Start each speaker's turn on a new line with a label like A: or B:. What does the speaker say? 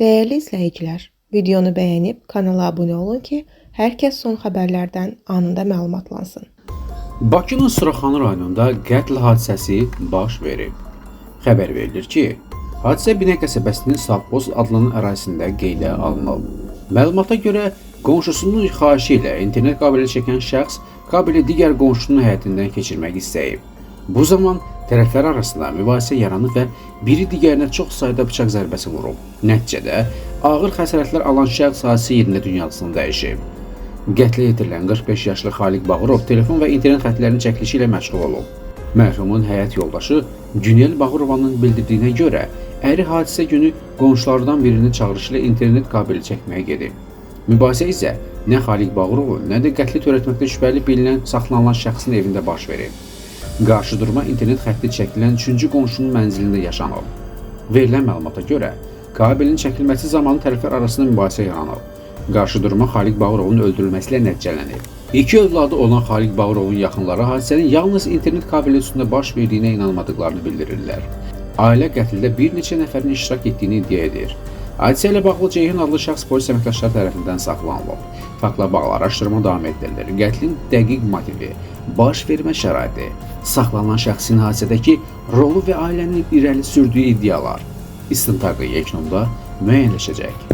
A: Değerli izləyicilər, videonu bəyənib kanala abunə olun ki, hər kəs son xəbərlərdən anında məlumatlansın.
B: Bakının Suraxanı rayonunda qətl hadisəsi baş verib. Xəbər verilir ki, hadisə Binə qəsəbəsinin Savxoz adlanan ərazisində qeydə alınıb. Məlumata görə, qonşusunun xahişi ilə internet kabeli çəkən şəxs kabeli digər qonşunun həyətindən keçirmək istəyib. Bu zaman tərəflər arasında mübahisə yaranıb və biri digərinə çox sayda bıçaq zərbəsi vurub. Nəticədə ağır xəsarətlər alan şəxs hadisə yerində dünyasını dəyişib. Qətlə yetirilən 45 yaşlı Xaliq Bağırov telefon və internet xətlərinin çəkilişi ilə məşğul olub. Mərhumun həyat yoldaşı Günel Bağırovanın bildirdiyinə görə, əri hadisə günü qonşulardan birinin çağırışı ilə internet kabeli çəkməyə gedib. Mübahisə isə nə Xaliq Bağırovun, nə də qətli törətməkdə şübhəli bilinən saxlanılan şəxsin evində baş verib. Qarşıdurma internet xətti çəkilən 3-cü qonşunun mənzilində yaşanıb. Verilən məlumata görə, kabelin çəkilməsi zamanı tərəflər arasında mübahisə yaranıb. Qarşıdurma Xaliq Bağırovun öldürülməsi ilə nəticələnib. İki övladı olan Xaliq Bağırovun yaxınları hadisənin yalnız internet kabeli üstündə baş verdiyinə inanmadıqlarını bildirirlər. Ailə qətldə bir neçə nəfərin iştirak etdiyini iddia edir. Hadisə ilə bağlı Ceyhun adlı şəxs polis əməkdaşları tərəfindən saxlanılıb. Faktla bağlı araşdırma davam etdirilir. Qətlin dəqiq motivi, baş vermə şəraiti, saxlanılan şəxsin hadisədəki rolu və ailənin irəli sürdüyü iddialar istintaqı yekununda müəyyənləşəcək.